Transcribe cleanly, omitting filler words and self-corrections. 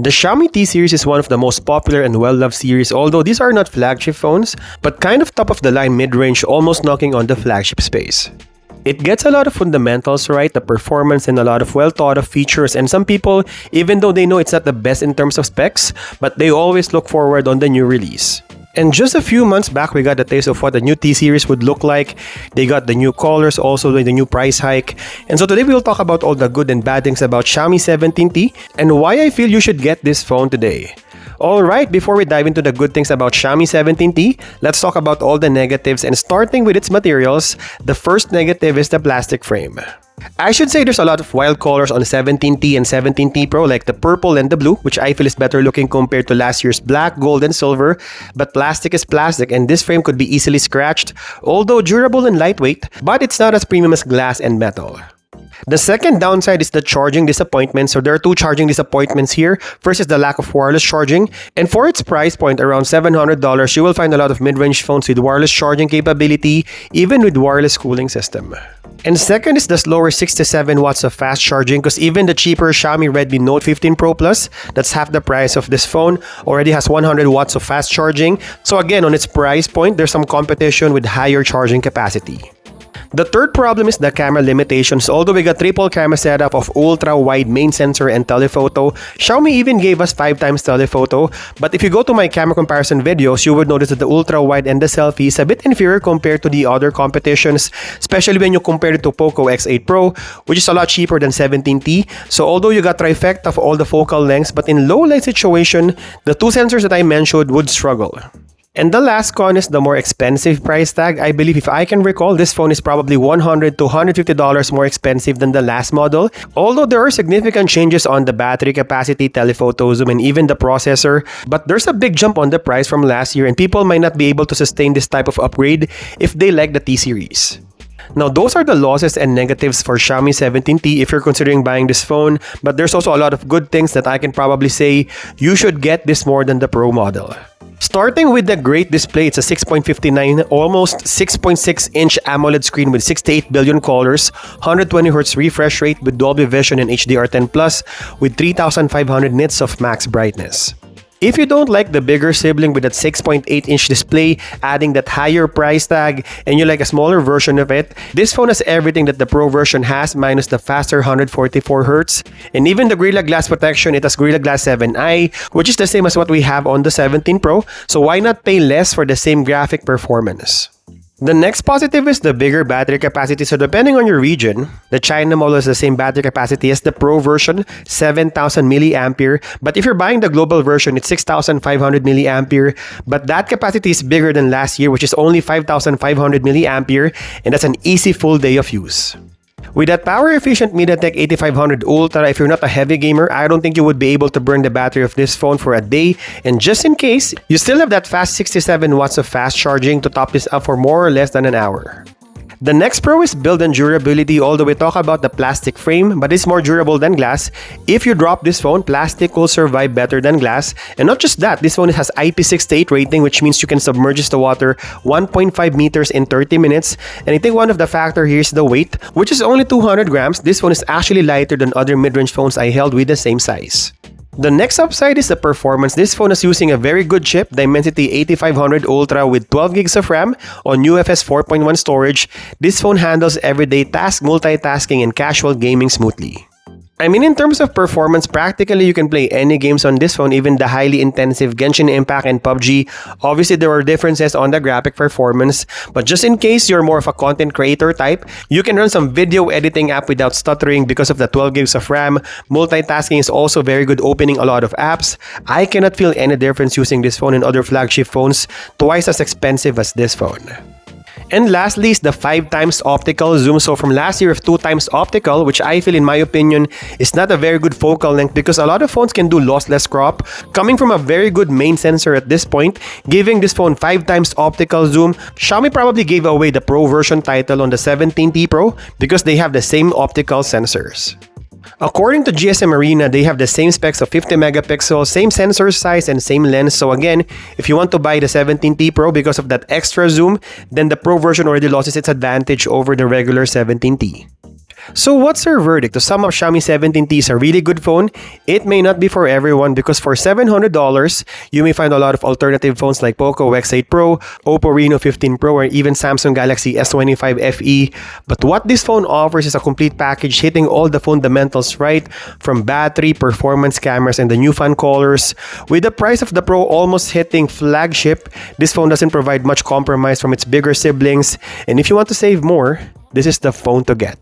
The Xiaomi T series is one of the most popular and well-loved series, although these are not flagship phones, but kind of top-of-the-line mid-range, almost knocking on the flagship space. It gets a lot of fundamentals right, the performance and a lot of well-thought-of features, and some people, even though they know it's not the best in terms of specs, but they always look forward on the new release. And just a few months back, we got a taste of what the new T series would look like. They got the new colors, also the new price hike. And so today we'll talk about all the good and bad things about Xiaomi 17T and why I feel you should get this phone today. Alright, before we dive into the good things about Xiaomi 17T, let's talk about all the negatives, and starting with its materials, the first negative is the plastic frame. I should say there's a lot of wild colors on 17T and 17T Pro, like the purple and the blue, which I feel is better looking compared to last year's black, gold, and silver, but plastic is plastic and this frame could be easily scratched, although durable and lightweight, but it's not as premium as glass and metal. The second downside is the charging disappointment. So there are two charging disappointments here. First is the lack of wireless charging, and for its price point around $700, you will find a lot of mid-range phones with wireless charging capability, even with wireless cooling system. And second is the slower 6 to 7 watts of fast charging, because even the cheaper Xiaomi Redmi Note 15 Pro Plus, that's half the price of this phone, already has 100 watts of fast charging. So again, on its price point, there's some competition with higher charging capacity. The third problem is the camera limitations. Although we got triple camera setup of ultra-wide main sensor and telephoto, Xiaomi even gave us 5x telephoto. But if you go to my camera comparison videos, you would notice that the ultra-wide and the selfie is a bit inferior compared to the other competitions, especially when you compare it to Poco X8 Pro, which is a lot cheaper than 17T. So although you got trifecta of all the focal lengths, but in low light situation, the two sensors that I mentioned would struggle. And the last con is the more expensive price tag. I believe, if I can recall, this phone is probably $100 to $150 more expensive than the last model. Although there are significant changes on the battery capacity, telephoto zoom, and even the processor, but there's a big jump on the price from last year, and people might not be able to sustain this type of upgrade if they like the T series. Now, those are the losses and negatives for Xiaomi 17T if you're considering buying this phone, but there's also a lot of good things that I can probably say you should get this more than the Pro model. Starting with the great display, it's a 6.59, almost 6.6-inch AMOLED screen with 68 billion colors, 120Hz refresh rate with Dolby Vision and HDR10+, with 3500 nits of max brightness. If you don't like the bigger sibling with that 6.8-inch display, adding that higher price tag, and you like a smaller version of it, this phone has everything that the Pro version has minus the faster 144Hz. And even the Gorilla Glass protection, it has Gorilla Glass 7i, which is the same as what we have on the 17 Pro, so why not pay less for the same graphic performance? The next positive is the bigger battery capacity. So depending on your region, the China model has the same battery capacity as the Pro version, 7,000 mAh. But if you're buying the global version, it's 6,500 mAh. But that capacity is bigger than last year, which is only 5,500 mAh, and that's an easy full day of use. With that power-efficient MediaTek 8500 Ultra, if you're not a heavy gamer, I don't think you would be able to burn the battery of this phone for a day. And just in case, you still have that fast 67 watts of fast charging to top this up for more or less than an hour. The next pro is build and durability. Although we talk about the plastic frame, but it's more durable than glass. If you drop this phone, plastic will survive better than glass. And not just that, this phone has IP68 rating, which means you can submerge the water 1.5 meters in 30 minutes. And I think one of the factors here is the weight, which is only 200 grams. This phone is actually lighter than other mid-range phones I held with the same size. The next upside is the performance. This phone is using a very good chip, Dimensity 8500 Ultra with 12 gigs of RAM on UFS 4.1 storage. This phone handles everyday tasks, multitasking, and casual gaming smoothly. I mean, in terms of performance, practically you can play any games on this phone, even the highly intensive Genshin Impact and PUBG. Obviously, there are differences on the graphic performance, but just in case you're more of a content creator type, you can run some video editing app without stuttering because of the 12 gigs of RAM. Multitasking is also very good, opening a lot of apps. I cannot feel any difference using this phone in other flagship phones, twice as expensive as this phone. And lastly is the 5x optical zoom. So from last year of 2x optical, which I feel in my opinion is not a very good focal length because a lot of phones can do lossless crop. Coming from a very good main sensor at this point, giving this phone 5x optical zoom, Xiaomi probably gave away the Pro version title on the 17T Pro because they have the same optical sensors. According to GSM Arena, they have the same specs of 50 megapixels, same sensor size, and same lens. So again, if you want to buy the 17T Pro because of that extra zoom, then the Pro version already loses its advantage over the regular 17T. So what's our verdict? To sum up, Xiaomi 17T is a really good phone. It may not be for everyone because for $700, you may find a lot of alternative phones like Poco X8 Pro, Oppo Reno 15 Pro, or even Samsung Galaxy S25 FE. But what this phone offers is a complete package hitting all the fundamentals right, from battery, performance, cameras, and the new fun colors. With the price of the Pro almost hitting flagship, this phone doesn't provide much compromise from its bigger siblings. And if you want to save more, this is the phone to get.